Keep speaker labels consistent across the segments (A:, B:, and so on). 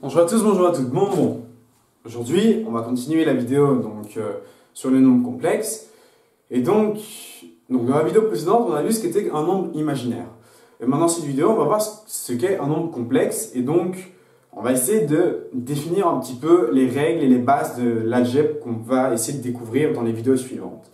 A: Bonjour à tous, bonjour à toutes. Bon. Aujourd'hui, on va continuer la vidéo sur les nombres complexes. Et donc, dans la vidéo précédente, on a vu ce qu'était un nombre imaginaire. Et maintenant, dans cette vidéo, on va voir ce qu'est un nombre complexe. Et donc, on va essayer de définir un petit peu les règles et les bases de l'algèbre qu'on va essayer de découvrir dans les vidéos suivantes.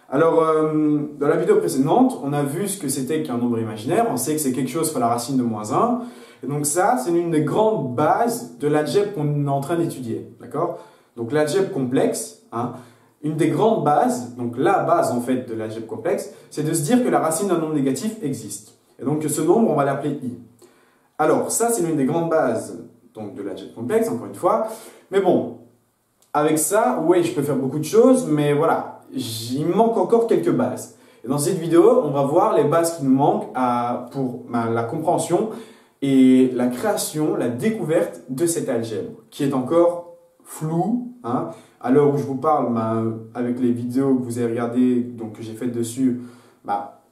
A: Alors, dans la vidéo précédente, on a vu ce que c'était qu'un nombre imaginaire. On sait que c'est quelque chose fois la racine de -1. Et donc ça, c'est une des grandes bases de l'algèbre qu'on est en train d'étudier. D'accord? Donc l'algèbre complexe, une des grandes bases, donc la base en fait de l'algèbre complexe, c'est de se dire que la racine d'un nombre négatif existe. Et donc ce nombre, on va l'appeler i. Alors ça, c'est l'une des grandes bases donc, de l'algèbre complexe, encore une fois. Mais bon, avec ça, oui, je peux faire beaucoup de choses, mais voilà, il me manque encore quelques bases. Et dans cette vidéo, on va voir les bases qui nous manquent pour la compréhension et la création, la découverte de cette algèbre, qui est encore floue. À l'heure où je vous parle, avec les vidéos que vous avez regardées, donc que j'ai faites dessus,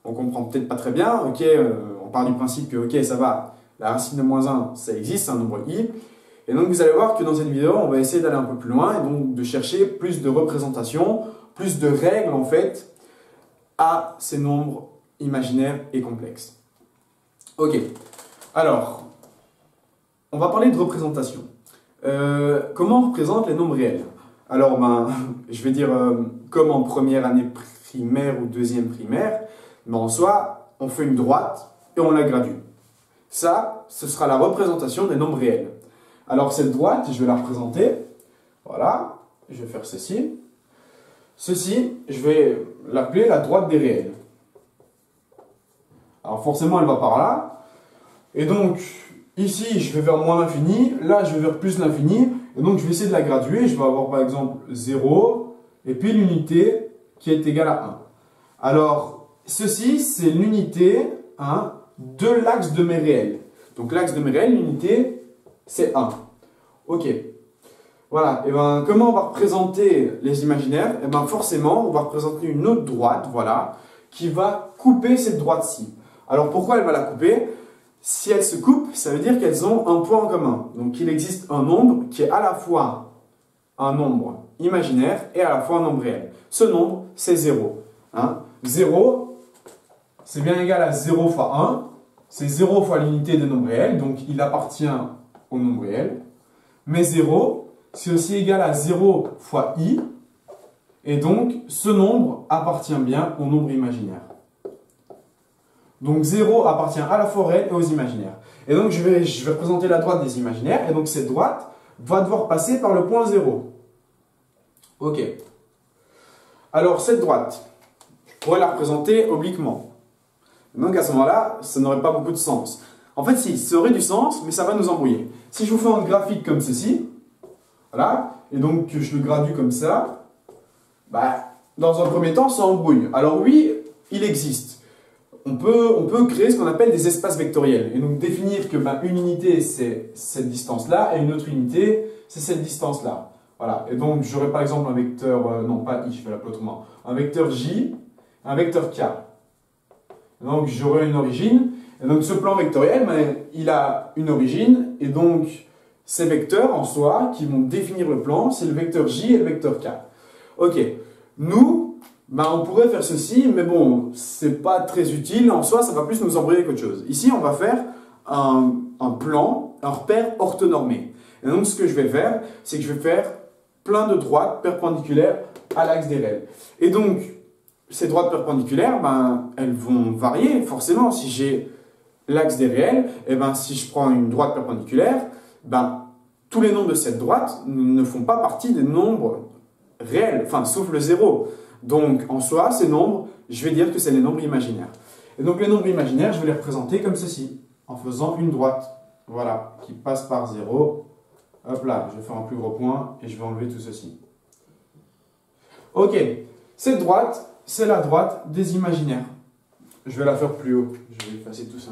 A: on comprend peut-être pas très bien. On part du principe que ça va, la racine de -1, ça existe, c'est un nombre i. Et donc vous allez voir que dans cette vidéo, on va essayer d'aller un peu plus loin et donc de chercher plus de représentations, plus de règles en fait à ces nombres imaginaires et complexes. Ok. Alors, on va parler de représentation. Comment on représente les nombres réels? Alors, je vais dire comme en première année primaire ou deuxième primaire, mais en soi, on fait une droite et on la gradue. Ça, ce sera la représentation des nombres réels. Alors, cette droite, je vais la représenter. Voilà, je vais faire ceci. Ceci, je vais l'appeler la droite des réels. Alors, forcément, elle va par là. Et donc, ici, je vais vers moins l'infini, là, je vais vers plus l'infini, et donc je vais essayer de la graduer, je vais avoir par exemple 0, et puis l'unité qui est égale à 1. Alors, ceci, c'est l'unité de l'axe de mes réels. Donc l'axe de mes réels, l'unité, c'est 1. Ok. Voilà, et comment on va représenter les imaginaires? Et forcément, on va représenter une autre droite, voilà, qui va couper cette droite-ci. Alors pourquoi elle va la couper? Si elles se coupent, ça veut dire qu'elles ont un point en commun. Donc il existe un nombre qui est à la fois un nombre imaginaire et à la fois un nombre réel. Ce nombre, c'est 0. 0, c'est bien égal à 0 fois 1. C'est 0 fois l'unité des nombres réels, donc il appartient au nombre réel. Mais 0, c'est aussi égal à 0 fois i. Et donc ce nombre appartient bien au nombre imaginaire. Donc 0 appartient à la fois aux réels et aux imaginaires. Et donc je vais représenter la droite des imaginaires. Et donc cette droite va devoir passer par le point 0. Ok. Alors cette droite, je pourrais la représenter obliquement. Donc à ce moment-là, ça n'aurait pas beaucoup de sens. En fait si, ça aurait du sens, mais ça va nous embrouiller. Si je vous fais un graphique comme ceci, voilà, et donc que je le gradue comme ça, dans un premier temps, ça embrouille. Alors oui, il existe. On peut créer ce qu'on appelle des espaces vectoriels. Et donc définir que une unité, c'est cette distance-là, et une autre unité, c'est cette distance-là. Voilà. Et donc j'aurai par exemple un vecteur, non pas i, je vais l'appeler autrement, un vecteur j, un vecteur k. Et donc j'aurai une origine. Et donc ce plan vectoriel, il a une origine, et donc ces vecteurs en soi qui vont définir le plan, c'est le vecteur j et le vecteur k. Ok. Nous, on pourrait faire ceci, mais bon, c'est pas très utile. En soi, ça va plus nous embrouiller qu'autre chose. Ici, on va faire un plan, un repère orthonormé. Et donc, ce que je vais faire, c'est que je vais faire plein de droites perpendiculaires à l'axe des réels. Et donc, ces droites perpendiculaires, elles vont varier, forcément. Si j'ai l'axe des réels, et si je prends une droite perpendiculaire, tous les nombres de cette droite ne font pas partie des nombres réels, sauf le 0. Donc, en soi, ces nombres, je vais dire que c'est les nombres imaginaires. Et donc, les nombres imaginaires, je vais les représenter comme ceci, en faisant une droite, voilà, qui passe par 0. Hop là, je vais faire un plus gros point et je vais enlever tout ceci. Ok, cette droite, c'est la droite des imaginaires. Je vais la faire plus haut, je vais effacer tout ça.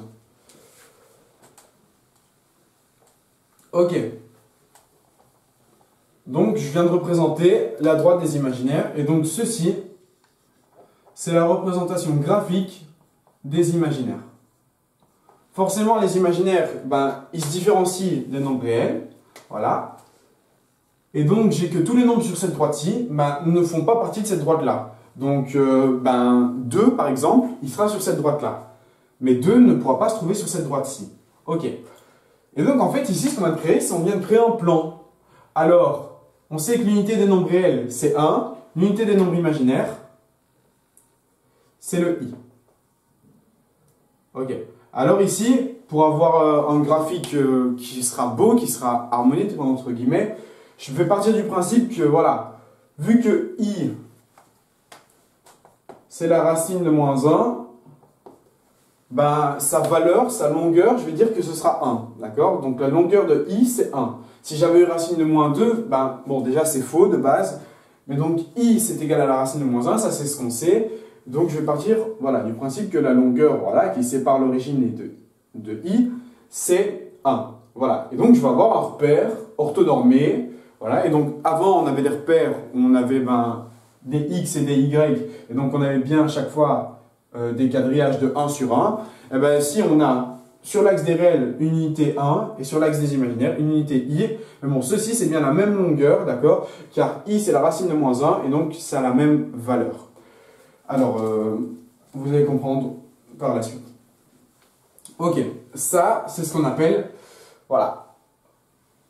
A: Ok. Donc, je viens de représenter la droite des imaginaires. Et donc, ceci, c'est la représentation graphique des imaginaires. Forcément, les imaginaires, ils se différencient des nombres réels. Voilà. Et donc, j'ai que tous les nombres sur cette droite-ci ne font pas partie de cette droite-là. Donc, 2, par exemple, il sera sur cette droite-là. Mais 2 ne pourra pas se trouver sur cette droite-ci. OK. Et donc, en fait, ici, ce qu'on vient de créer, c'est qu'on vient de créer un plan. Alors, on sait que l'unité des nombres réels, c'est 1. L'unité des nombres imaginaires, c'est le i. OK. Alors ici, pour avoir un graphique qui sera beau, qui sera harmonique, entre guillemets, je vais partir du principe que, voilà, vu que i, c'est la racine de moins 1, sa valeur, sa longueur, je vais dire que ce sera 1. D'accord? Donc la longueur de i, c'est 1. Si j'avais eu racine de moins 2, bon, déjà c'est faux de base. Mais donc i, c'est égal à la racine de moins 1, ça c'est ce qu'on sait. Donc je vais partir voilà, du principe que la longueur voilà, qui sépare l'origine de i, c'est 1. Voilà. Et donc je vais avoir un repère orthonormé. Voilà. Et donc avant, on avait des repères où on avait des x et des y. Et donc on avait bien à chaque fois des quadrillages de 1 sur 1. Et bien si on a sur l'axe des réels une unité 1 et sur l'axe des imaginaires une unité i, mais bon, ceci c'est bien la même longueur, d'accord? Car i c'est la racine de moins 1 et donc ça a la même valeur. Alors, vous allez comprendre par la suite. Ok, ça c'est ce qu'on appelle, voilà,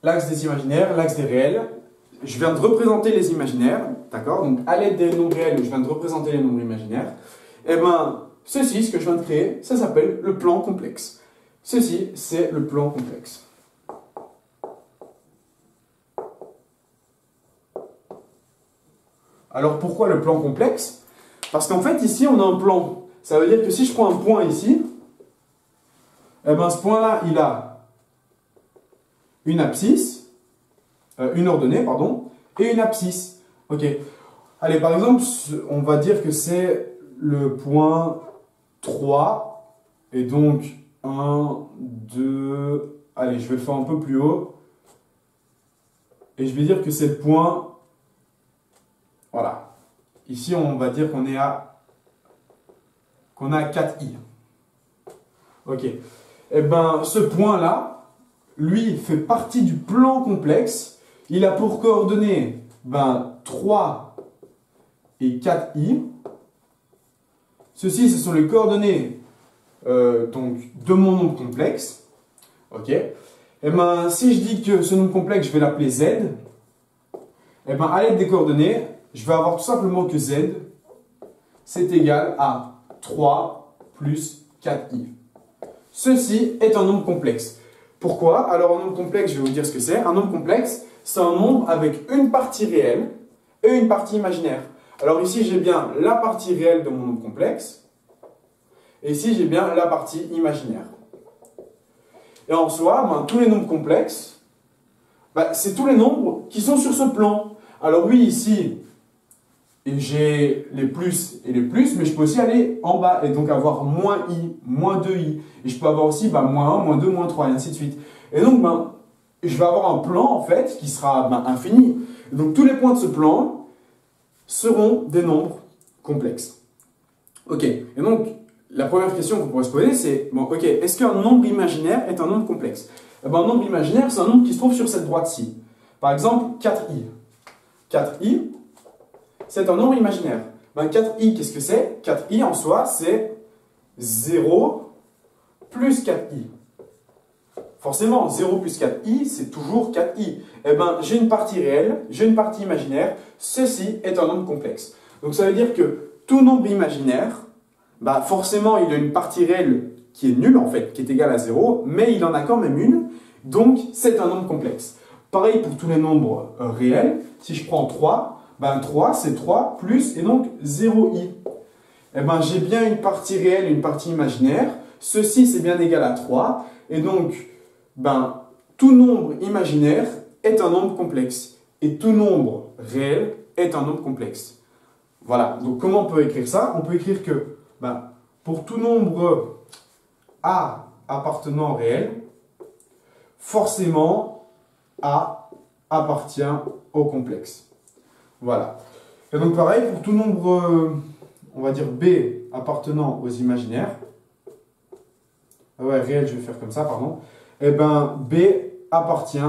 A: l'axe des imaginaires, l'axe des réels. Je viens de représenter les imaginaires, d'accord? Donc à l'aide des nombres réels, je viens de représenter les nombres imaginaires. Et ceci, ce que je viens de créer, ça s'appelle le plan complexe. Ceci, c'est le plan complexe. Alors pourquoi le plan complexe? Parce qu'en fait, ici, on a un plan. Ça veut dire que si je prends un point ici, ce point-là, il a une abscisse, une ordonnée, pardon, et une abscisse. Ok. Allez, par exemple, on va dire que c'est le point 3, et donc 1, 2, allez, je vais le faire un peu plus haut, et je vais dire que c'est le point, voilà. Ici, on va dire qu'on est à 4i. Ok. Eh bien, ce point-là, lui, fait partie du plan complexe. Il a pour coordonnées 3 et 4i. Ceci, ce sont les coordonnées donc, de mon nombre complexe. Ok. Eh bien, si je dis que ce nombre complexe, je vais l'appeler z, eh bien, à l'aide des coordonnées, je vais avoir tout simplement que z, c'est égal à 3 plus 4i. Ceci est un nombre complexe. Pourquoi? Alors, un nombre complexe, je vais vous dire ce que c'est. Un nombre complexe, c'est un nombre avec une partie réelle et une partie imaginaire. Alors ici, j'ai bien la partie réelle de mon nombre complexe. Et ici, j'ai bien la partie imaginaire. Et en soi, tous les nombres complexes, c'est tous les nombres qui sont sur ce plan. Alors oui, ici, j'ai les plus et les plus, mais je peux aussi aller en bas et donc avoir moins i, moins 2i. Et je peux avoir aussi moins 1, moins 2, moins 3, et ainsi de suite. Et donc, je vais avoir un plan, en fait, qui sera infini. Et donc, tous les points de ce plan seront des nombres complexes. Ok. Et donc, la première question qu'on pourrait se poser, c'est, ok, est-ce qu'un nombre imaginaire est un nombre complexe? Un nombre imaginaire, c'est un nombre qui se trouve sur cette droite-ci. Par exemple, 4i. 4i, c'est un nombre imaginaire. 4i, qu'est-ce que c'est? 4i en soi, c'est 0 plus 4i. Forcément, 0 plus 4i, c'est toujours 4i. J'ai une partie réelle, j'ai une partie imaginaire. Ceci est un nombre complexe. Donc ça veut dire que tout nombre imaginaire, forcément, il a une partie réelle qui est nulle, en fait, qui est égale à 0, mais il en a quand même une. Donc, c'est un nombre complexe. Pareil pour tous les nombres réels. Si je prends 3, 3, c'est 3 plus, et donc 0i. J'ai bien une partie réelle et une partie imaginaire. Ceci, c'est bien égal à 3. Et donc, tout nombre imaginaire est un nombre complexe. Et tout nombre réel est un nombre complexe. Voilà. Donc, comment on peut écrire ça? On peut écrire que, pour tout nombre A appartenant au réel, forcément, A appartient au complexe. Voilà. Et donc pareil, pour tout nombre, on va dire B appartenant aux imaginaires, réel, je vais faire comme ça, pardon, B appartient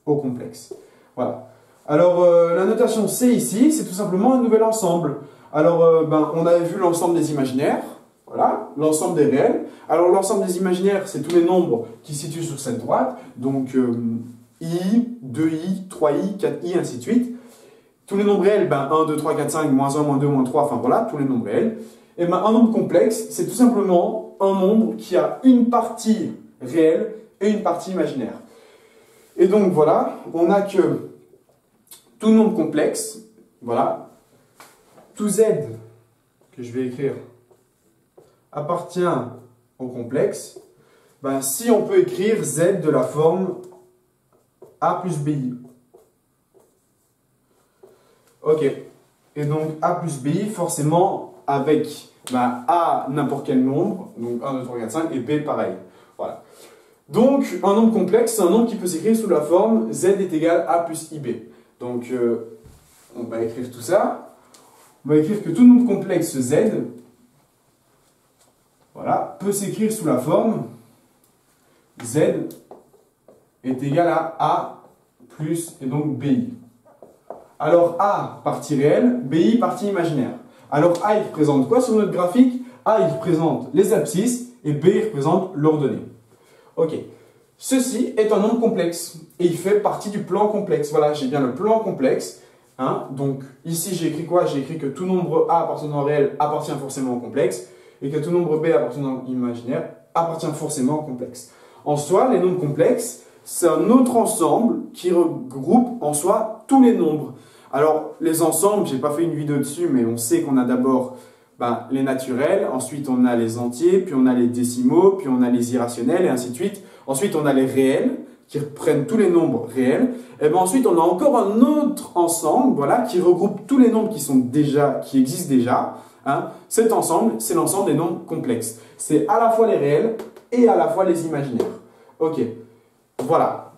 A: au complexe. Voilà. Alors, la notation C ici, c'est tout simplement un nouvel ensemble. Alors, on avait vu l'ensemble des imaginaires, voilà, l'ensemble des réels. Alors, l'ensemble des imaginaires, c'est tous les nombres qui se situent sur cette droite, donc I, 2i, 3i, 4i, ainsi de suite. Tous les nombres réels, 1, 2, 3, 4, 5, moins 1, moins 2, moins 3, enfin voilà, tous les nombres réels. Et un nombre complexe, c'est tout simplement un nombre qui a une partie réelle et une partie imaginaire. Et donc voilà, on a que tout nombre complexe, voilà, tout z, que je vais écrire, appartient au complexe, si on peut écrire z de la forme a plus bi. Ok, et donc a plus bi, forcément, avec a n'importe quel nombre, donc 1, 2, 3, 4, 5, et b pareil. Voilà. Donc, un nombre complexe, c'est un nombre qui peut s'écrire sous la forme z est égal à plus ib. Donc, on va écrire tout ça. On va écrire que tout nombre complexe z, voilà, peut s'écrire sous la forme z est égal à a plus, et donc bi. Alors, a, partie réelle, bi, partie imaginaire. Alors, a, il représente quoi sur notre graphique? A, il représente les abscisses, et b, il représente l'ordonnée. Ok. Ceci est un nombre complexe, et il fait partie du plan complexe. Voilà, j'ai bien le plan complexe. Hein, donc, ici, j'ai écrit quoi? J'ai écrit que tout nombre a appartenant au réel appartient forcément au complexe, et que tout nombre b appartenant au imaginaire appartient forcément au complexe. En soi, les nombres complexes, c'est un autre ensemble qui regroupe en soi tous les nombres. Alors, les ensembles, je n'ai pas fait une vidéo dessus, mais on sait qu'on a d'abord les naturels, ensuite on a les entiers, puis on a les décimaux, puis on a les irrationnels, et ainsi de suite. Ensuite, on a les réels, qui reprennent tous les nombres réels. Et ensuite, on a encore un autre ensemble, voilà, qui regroupe tous les nombres qui existent déjà. Hein. Cet ensemble, c'est l'ensemble des nombres complexes. C'est à la fois les réels et à la fois les imaginaires. Ok, voilà.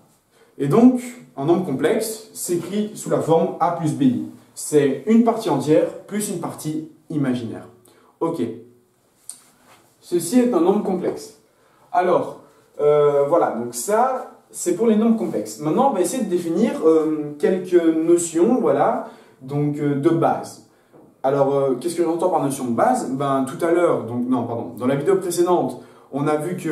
A: Et donc, un nombre complexe s'écrit sous la forme a plus bi. C'est une partie entière plus une partie imaginaire. Ok. Ceci est un nombre complexe. Alors, voilà, donc ça, c'est pour les nombres complexes. Maintenant, on va essayer de définir quelques notions, voilà, donc de base. Alors, qu'est-ce que j'entends par notion de base? Tout à l'heure, donc non, pardon, dans la vidéo précédente, on a vu que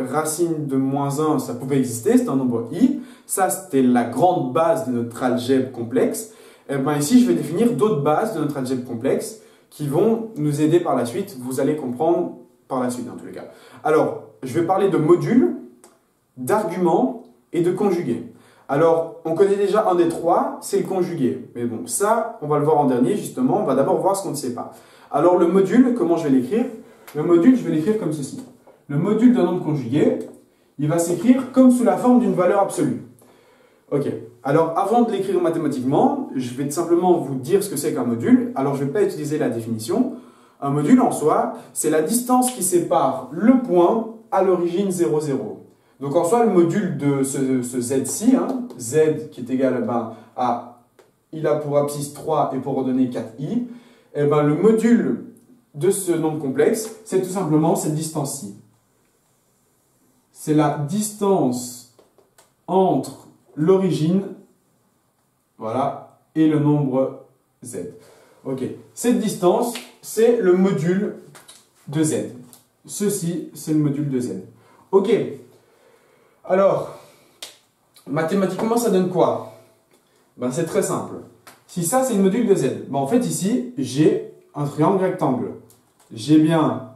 A: racine de moins 1, ça pouvait exister, c'est un nombre i. Ça, c'était la grande base de notre algèbre complexe. Et ici, je vais définir d'autres bases de notre algèbre complexe qui vont nous aider par la suite. Vous allez comprendre par la suite, dans tous les cas. Alors, je vais parler de modules, d'arguments et de conjugués. Alors, on connaît déjà un des trois, c'est le conjugué. Mais bon, ça, on va le voir en dernier, justement. On va d'abord voir ce qu'on ne sait pas. Alors, le module, comment je vais l'écrire? Le module, je vais l'écrire comme ceci. Le module d'un nombre conjugué, il va s'écrire comme sous la forme d'une valeur absolue. Ok. Alors, avant de l'écrire mathématiquement, je vais simplement vous dire ce que c'est qu'un module. Alors, je ne vais pas utiliser la définition. Un module, en soi, c'est la distance qui sépare le point à l'origine 0, 0. Donc, en soi, le module de ce z-ci, hein, z qui est égal à, il a pour abscisse 3 et pour ordonnée 4i, et le module de ce nombre complexe, c'est tout simplement cette distance-ci. C'est la distance entre l'origine, voilà, et le nombre z. Ok. Cette distance, c'est le module de z. Ceci, c'est le module de z. Ok. Alors, mathématiquement, ça donne quoi? C'est très simple. Si ça, c'est le module de z, en fait, ici, j'ai un triangle rectangle. J'ai bien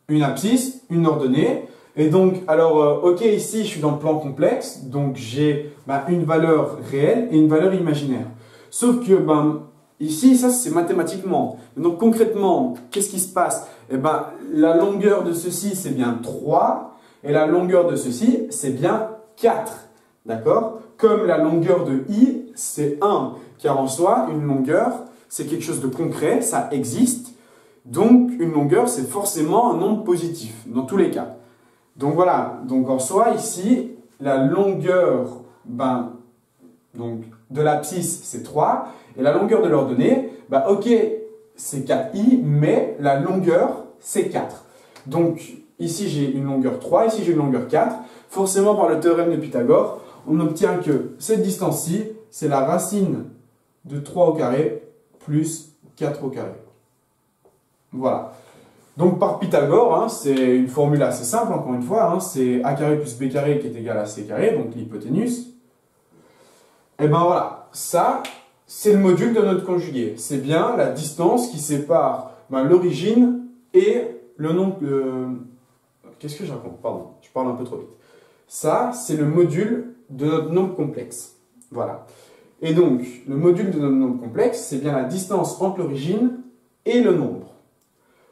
A: une abscisse, une ordonnée. Et donc, alors, ok, ici, je suis dans le plan complexe. Donc, j'ai une valeur réelle et une valeur imaginaire. Sauf que, ici, ça, c'est mathématiquement. Donc, concrètement, qu'est-ce qui se passe? La longueur de ceci, c'est bien 3. Et la longueur de ceci, c'est bien 4. D'accord? Comme la longueur de i, c'est 1. Car en soi, une longueur, c'est quelque chose de concret, ça existe. Donc, une longueur, c'est forcément un nombre positif, dans tous les cas. Donc voilà, donc en soi, ici, la longueur donc, de l'abscisse, c'est 3. Et la longueur de l'ordonnée, ok, c'est 4i, mais la longueur, c'est 4. Donc, ici, j'ai une longueur 3, ici, j'ai une longueur 4. Forcément, par le théorème de Pythagore, on obtient que cette distance-ci, c'est la racine de 3 au carré plus 4 au carré. Voilà. Donc par Pythagore, hein, c'est une formule assez simple, encore une fois, hein, c'est a carré plus b carré qui est égal à c carré, donc l'hypoténuse. Et ben voilà, ça, c'est le module de notre conjugué. C'est bien la distance qui sépare l'origine et le nombre... Qu'est-ce que je raconte? Pardon, je parle un peu trop vite. Ça, c'est le module de notre nombre complexe. Voilà. Et donc, le module de notre nombre complexe, c'est bien la distance entre l'origine et le nombre.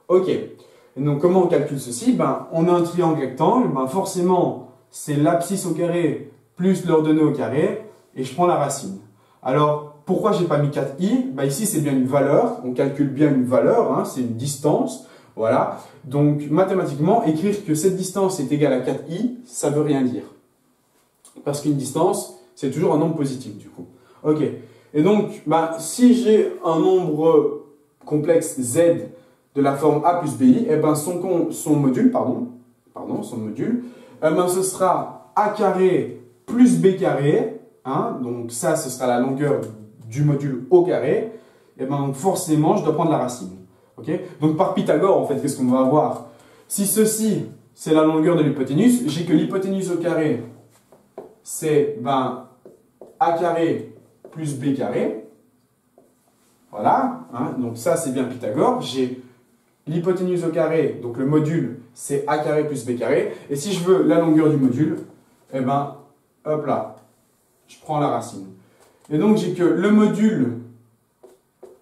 A: Ok. Et donc, comment on calcule ceci? Ben, on a un triangle rectangle. Ben, forcément, c'est l'abscisse au carré plus l'ordonnée au carré. Et je prends la racine. Alors, pourquoi je n'ai pas mis 4i? Ben, ici, c'est bien une valeur. On calcule bien une valeur. Hein, c'est une distance. Voilà. Donc, mathématiquement, écrire que cette distance est égale à 4i, ça ne veut rien dire. Parce qu'une distance, c'est toujours un nombre positif, du coup. Ok. Et donc, bah, si j'ai un nombre complexe z de la forme a plus bi, eh ben son module, eh ben ce sera a carré plus b carré. Hein, donc ça, ce sera la longueur du module au carré. Et ben forcément, je dois prendre la racine. Okay, donc par Pythagore, en fait, qu'est-ce qu'on va avoir? Si ceci, c'est la longueur de l'hypoténuse, j'ai que l'hypoténuse au carré, c'est a carré plus b carré. Voilà, hein, donc ça c'est bien Pythagore. J'ai l'hypoténuse au carré, donc le module, c'est a carré plus b carré. Et si je veux la longueur du module, eh ben, hop là, je prends la racine. Et donc j'ai que le module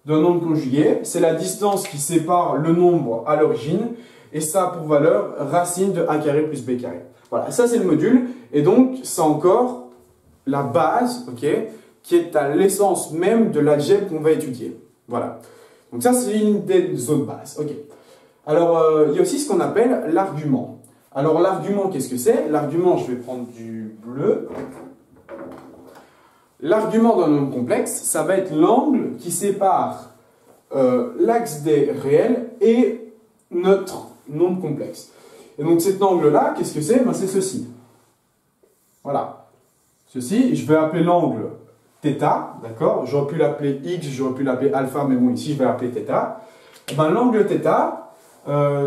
A: d'un nombre conjugué, c'est la distance qui sépare le nombre à l'origine, et ça a pour valeur racine de a carré plus b carré. Voilà, ça c'est le module, et donc c'est encore la base, ok, qui est à l'essence même de l'algèbre qu'on va étudier. Voilà, donc ça c'est une des autres bases, ok. Alors, il y a aussi ce qu'on appelle l'argument. Alors l'argument, qu'est-ce que c'est? L'argument, je vais prendre du bleu. L'argument d'un nombre complexe, ça va être l'angle qui sépare l'axe des réels et notre nombre complexe. Et donc cet angle-là, qu'est-ce que c'est? Ben, c'est ceci. Voilà. Ceci, je vais appeler l'angle θ, d'accord? J'aurais pu l'appeler x, j'aurais pu l'appeler alpha, mais bon, ici je vais l'appeler θ. Ben, l'angle θ,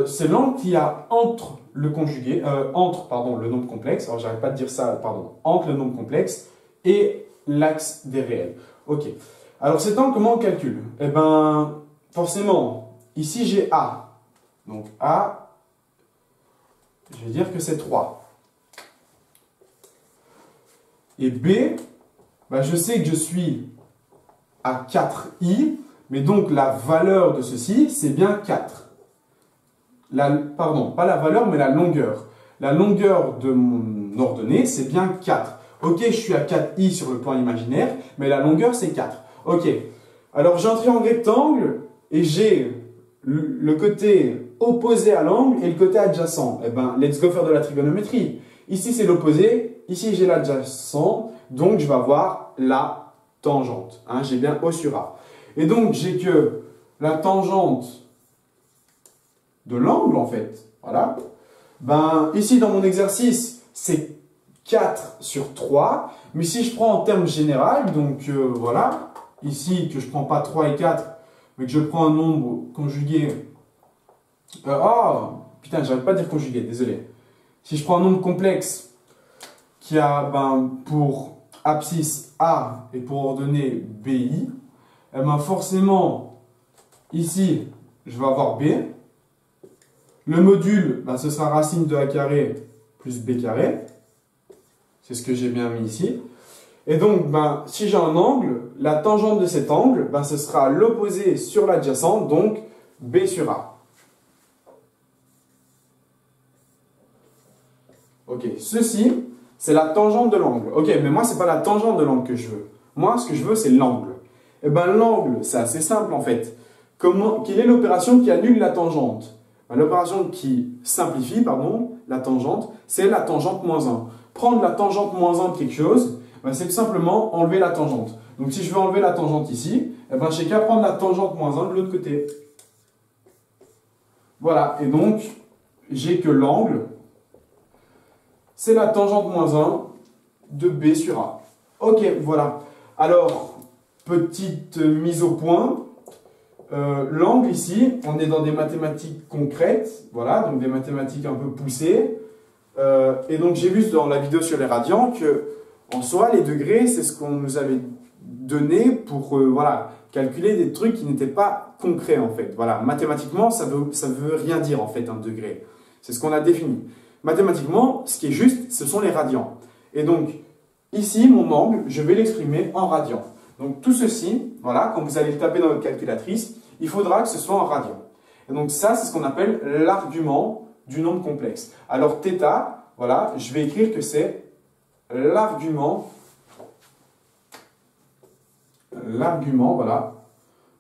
A: c'est l'angle qu'il y a entre le conjugué, le nombre complexe, alors j'arrête pas de dire ça, pardon, entre le nombre complexe et l'axe des réels. Ok. Alors cet angle, comment on calcule? Eh ben, forcément, ici j'ai A. Donc A, je vais dire que c'est 3. Et B, ben, je sais que je suis à 4i, mais donc la valeur de ceci, c'est bien 4. Pardon, pas la valeur, mais la longueur. La longueur de mon ordonnée, c'est bien 4. Ok, je suis à 4i sur le plan imaginaire, mais la longueur, c'est 4. Ok, alors j'ai un triangle rectangle et j'ai le côté opposé à l'angle et le côté adjacent. Eh ben, let's go faire de la trigonométrie. Ici, c'est l'opposé, ici, j'ai l'adjacent, donc je vais avoir la tangente. Hein, j'ai bien O sur A. Et donc, j'ai que la tangente de l'angle, en fait. Voilà. Ben, ici, dans mon exercice, c'est 4 sur 3, mais si je prends en termes général, donc voilà, ici que je ne prends pas 3 et 4, mais que je prends un nombre conjugué, putain, j'arrête pas de dire conjugué, désolé. Si je prends un nombre complexe qui a pour abscisse A et pour ordonnée BI, eh ben forcément, ici, je vais avoir B. Le module, ce sera racine de A carré plus B carré. C'est ce que j'ai bien mis ici. Et donc, si j'ai un angle, la tangente de cet angle, ce sera l'opposé sur l'adjacent, donc B sur A. Ok, ceci, c'est la tangente de l'angle. Ok, mais moi, ce n'est pas la tangente de l'angle que je veux. Moi, ce que je veux, c'est l'angle. Et l'angle, c'est assez simple en fait. Quelle est l'opération qui annule la tangente? L'opération qui simplifie, la tangente, c'est la tangente moins 1. Prendre la tangente moins 1 de quelque chose, c'est tout simplement enlever la tangente. Donc si je veux enlever la tangente ici, j'ai qu'à prendre la tangente moins 1 de l'autre côté. Voilà, et donc j'ai que l'angle, c'est la tangente moins 1 de B sur A. Ok, voilà. Alors, petite mise au point. L'angle ici, on est dans des mathématiques concrètes, voilà, donc des mathématiques un peu poussées. Et donc j'ai vu dans la vidéo sur les radians que, en soi, les degrés, c'est ce qu'on nous avait donné pour voilà, calculer des trucs qui n'étaient pas concrets en fait. Voilà, mathématiquement, ça veut rien dire en fait un degré. C'est ce qu'on a défini. Mathématiquement, ce qui est juste, ce sont les radians. Et donc, ici, mon angle, je vais l'exprimer en radians. Donc tout ceci, voilà, quand vous allez le taper dans votre calculatrice, il faudra que ce soit en radians. Et donc ça, c'est ce qu'on appelle l'argument du nombre complexe. Alors θ, voilà, je vais écrire que c'est l'argument, voilà,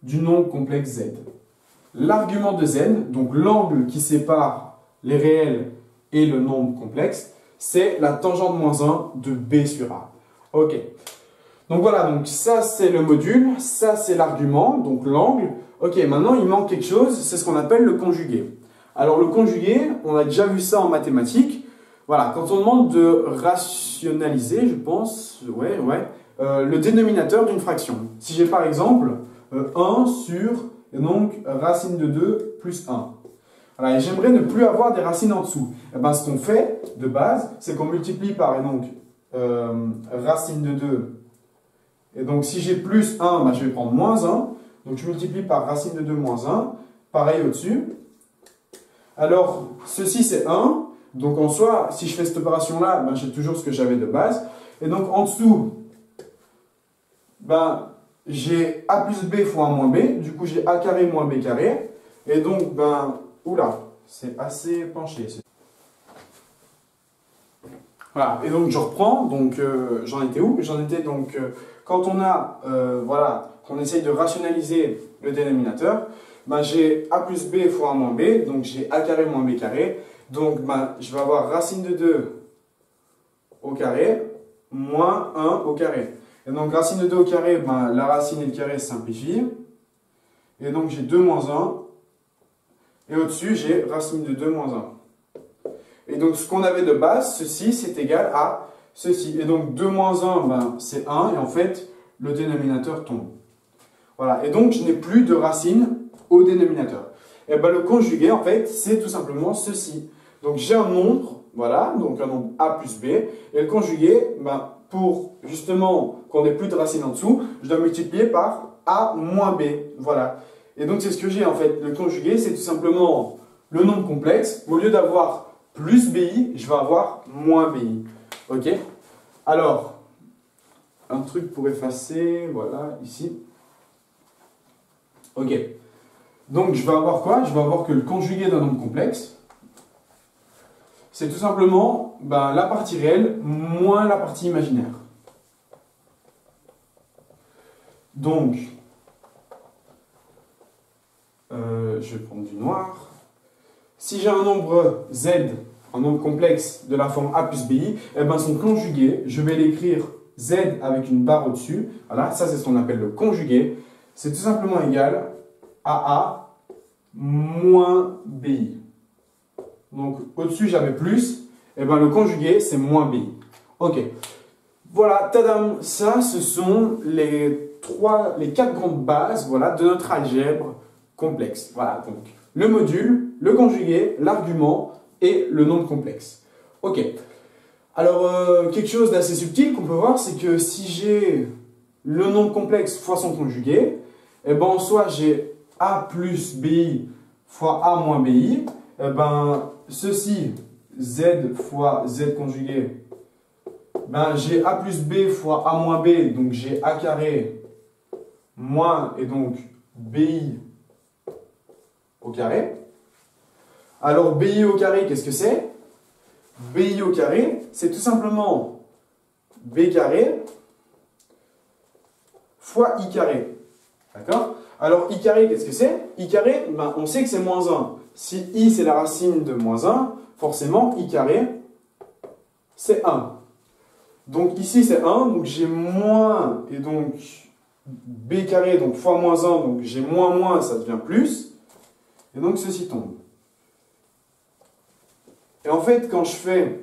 A: du nombre complexe z. L'argument de z, donc l'angle qui sépare les réels et le nombre complexe, c'est la tangente moins 1 de b sur a. Ok. Donc voilà, donc ça c'est le module, ça c'est l'argument, donc l'angle. Ok, maintenant il manque quelque chose, c'est ce qu'on appelle le conjugué. Alors le conjugué, on a déjà vu ça en mathématiques. Voilà, quand on demande de rationaliser, je pense, le dénominateur d'une fraction. Si j'ai par exemple 1 sur, et donc racine de 2 plus 1. Voilà, et j'aimerais ne plus avoir des racines en dessous. Et ben, ce qu'on fait de base, c'est qu'on multiplie par, et donc racine de 2. Et donc, si j'ai plus 1, ben, je vais prendre moins 1. Donc, je multiplie par racine de 2 moins 1. Pareil au-dessus. Alors, ceci, c'est 1. Donc, en soi, si je fais cette opération-là, ben, j'ai toujours ce que j'avais de base. Et donc, en dessous, ben, j'ai a plus b fois a moins b. Du coup, j'ai a carré moins b carré. Et donc, ben, oula, c'est assez penché. Voilà, et donc je reprends, donc j'en étais où? J'en étais donc, quand on a, voilà, qu'on essaye de rationaliser le dénominateur, ben, j'ai a plus b fois a moins b, donc j'ai a carré moins b carré, donc ben, je vais avoir racine de 2 au carré, moins 1 au carré. Et donc racine de 2 au carré, ben, la racine et le carré se simplifient, et donc j'ai 2 moins 1, et au-dessus j'ai racine de 2 moins 1. Et donc, ce qu'on avait de base, ceci, c'est égal à ceci. Et donc, 2 moins 1, ben, c'est 1. Et en fait, le dénominateur tombe. Voilà. Et donc, je n'ai plus de racine au dénominateur. Et ben, le conjugué, en fait, c'est tout simplement ceci. Donc, j'ai un nombre, voilà, donc un nombre a plus b. Et le conjugué, ben, pour justement qu'on n'ait plus de racine en dessous, je dois multiplier par a moins b. Voilà. Et donc, c'est ce que j'ai, en fait. Le conjugué, c'est tout simplement le nombre complexe. Au lieu d'avoir plus BI, je vais avoir moins BI. Ok? Alors, un truc pour effacer, voilà, ici. Ok. Donc, je vais avoir quoi? Je vais avoir que le conjugué d'un nombre complexe, c'est tout simplement ben, la partie réelle moins la partie imaginaire. Donc, je vais prendre du noir. Si j'ai un nombre z, un nombre complexe de la forme a plus bi, eh ben son conjugué, je vais l'écrire z avec une barre au-dessus. Voilà, ça c'est ce qu'on appelle le conjugué. C'est tout simplement égal à a moins bi. Donc au-dessus j'avais plus, eh ben le conjugué c'est moins bi. Ok. Voilà, tadam, ça ce sont les 4 grandes bases, voilà, de notre algèbre complexe. Voilà, donc le module, le conjugué, l'argument et le nombre complexe. Ok. Alors, quelque chose d'assez subtil qu'on peut voir, c'est que si j'ai le nombre complexe fois son conjugué, eh ben, en soi, j'ai a plus bi fois a moins bi. Eh ben, ceci, z fois z conjugué, ben, j'ai a plus b fois a moins b, donc j'ai a carré moins, et donc bi au carré. Alors, BI au carré, qu'est-ce que c'est? BI au carré, c'est tout simplement B carré fois I carré. D'accord? Alors, I carré, qu'est-ce que c'est? I carré, ben, on sait que c'est moins 1. Si I, c'est la racine de moins 1, forcément, I carré, c'est 1. Donc, ici, c'est 1, donc j'ai moins, et donc, B carré, donc fois moins 1, donc j'ai moins, ça devient plus. Et donc, ceci tombe. Et en fait, quand je fais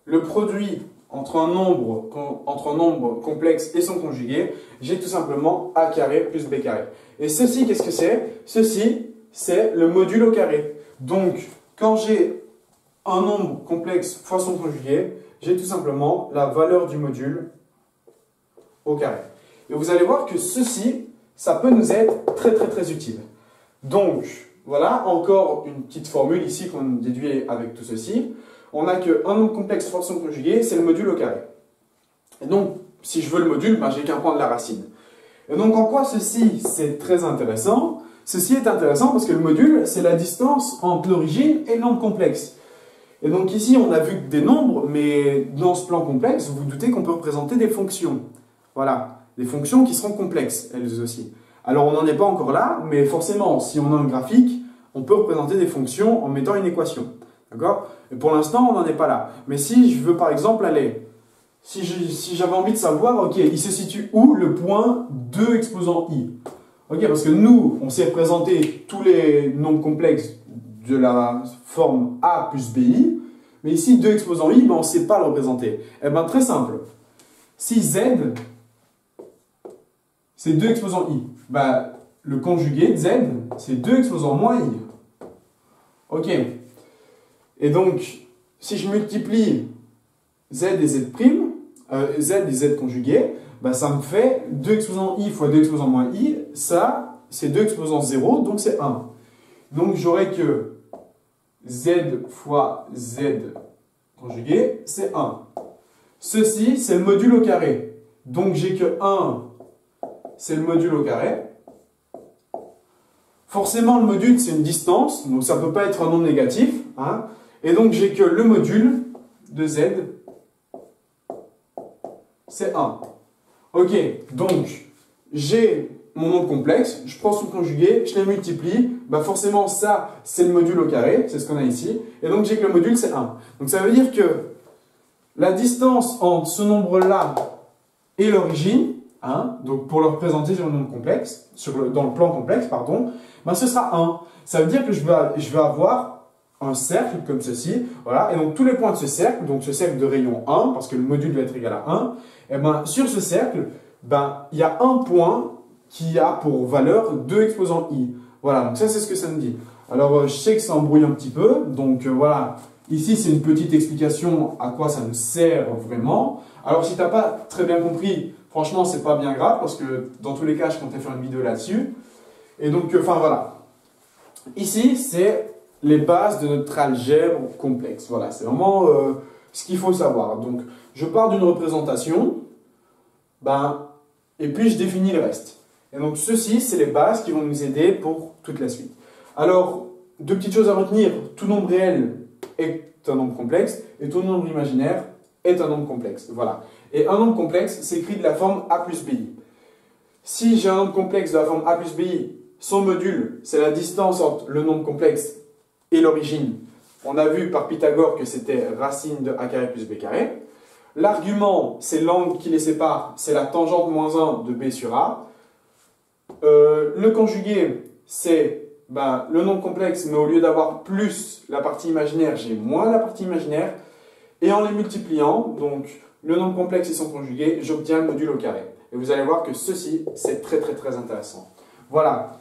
A: le produit entre un nombre complexe et son conjugué, j'ai tout simplement a carré plus b carré. Et ceci, qu'est-ce que c'est? Ceci, c'est le module au carré. Donc, quand j'ai un nombre complexe fois son conjugué, j'ai tout simplement la valeur du module au carré. Et vous allez voir que ceci, ça peut nous être très très très utile. Donc, voilà, encore une petite formule ici qu'on déduit avec tout ceci. On a qu'un nombre complexe fois son conjugué, c'est le module au carré. Et donc, si je veux le module, ben, j'ai qu'à prendre la racine. Et donc, en quoi ceci, c'est très intéressant? Ceci est intéressant parce que le module, c'est la distance entre l'origine et le nombre complexe. Et donc ici, on a vu que des nombres, mais dans ce plan complexe, vous vous doutez qu'on peut représenter des fonctions. Voilà, des fonctions qui seront complexes, elles aussi. Alors, on n'en est pas encore là, mais forcément, si on a un graphique, on peut représenter des fonctions en mettant une équation. D'accord? Et pour l'instant, on n'en est pas là. Mais si je veux, par exemple, aller... Si j'avais envie de savoir, ok, il se situe où le point 2 exposant i? Ok, parce que nous, on sait représenter tous les nombres complexes de la forme a plus bi, mais ici, 2 exposant i, ben, on ne sait pas le représenter. Eh bien, très simple. Si z, c'est 2 exposant i, ben, le conjugué de z, c'est 2 exposant moins i. Ok. Et donc, si je multiplie z et z', z et z conjugué, bah, ça me fait 2 exposant i fois 2 exposant moins i. Ça, c'est 2 exposant 0, donc c'est 1. Donc, j'aurai que z fois z conjugué, c'est 1. Ceci, c'est le module au carré. Donc, j'ai que 1, c'est le module au carré. Forcément, le module, c'est une distance, donc ça ne peut pas être un nombre négatif. Hein. Et donc, j'ai que le module de z, c'est 1. Ok, donc, j'ai mon nombre complexe, je prends son conjugué, je les multiplie, bah forcément, ça, c'est le module au carré, c'est ce qu'on a ici. Et donc, j'ai que le module, c'est 1. Donc, ça veut dire que la distance entre ce nombre-là et l'origine, hein, donc pour le représenter sur le nombre complexe, dans le plan complexe, pardon, ben ce sera 1. Ça veut dire que je vais avoir un cercle comme ceci, voilà, et donc tous les points de ce cercle, donc ce cercle de rayon 1, parce que le module doit être égal à 1, et ben sur ce cercle, ben il y a un point qui a pour valeur 2 exposant i. Voilà, donc ça c'est ce que ça me dit. Alors je sais que ça embrouille un petit peu, donc voilà, ici c'est une petite explication à quoi ça nous sert vraiment. Alors si tu n'as pas très bien compris, franchement c'est pas bien grave, parce que dans tous les cas je comptais faire une vidéo là-dessus. Et donc, enfin voilà. Ici, c'est les bases de notre algèbre complexe. Voilà, c'est vraiment ce qu'il faut savoir. Donc, je pars d'une représentation, ben, et puis je définis le reste. Et donc, ceci, c'est les bases qui vont nous aider pour toute la suite. Alors, deux petites choses à retenir. Tout nombre réel est un nombre complexe, et tout nombre imaginaire est un nombre complexe. Voilà. Et un nombre complexe s'écrit de la forme a plus bi. Si j'ai un nombre complexe de la forme a plus bi, son module, c'est la distance entre le nombre complexe et l'origine. On a vu par Pythagore que c'était racine de a carré plus b carré. L'argument, c'est l'angle qui les sépare, c'est la tangente moins 1 de b sur a. Le conjugué, c'est le nombre complexe, mais au lieu d'avoir plus la partie imaginaire, j'ai moins la partie imaginaire. Et en les multipliant, donc le nombre complexe et son conjugué, j'obtiens le module au carré. Et vous allez voir que ceci, c'est très très très intéressant. Voilà.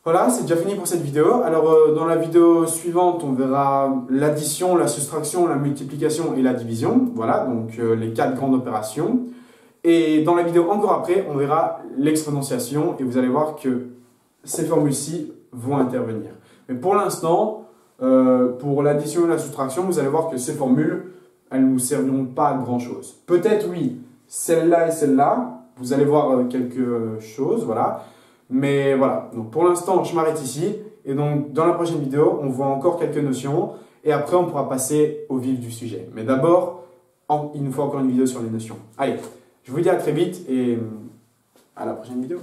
A: Voilà, c'est déjà fini pour cette vidéo. Alors, dans la vidéo suivante, on verra l'addition, la soustraction, la multiplication et la division. Voilà, donc les 4 grandes opérations. Et dans la vidéo encore après, on verra l'exponentiation et vous allez voir que ces formules-ci vont intervenir. Mais pour l'instant, pour l'addition et la soustraction, vous allez voir que ces formules, elles ne nous serviront pas à grand-chose. Peut-être, oui, celle-là et celle-là, vous allez voir quelque chose, voilà. Mais voilà, donc pour l'instant, je m'arrête ici. Et donc, dans la prochaine vidéo, on voit encore quelques notions. Et après, on pourra passer au vif du sujet. Mais d'abord, il nous faut encore une vidéo sur les notions. Allez, je vous dis à très vite et à la prochaine vidéo.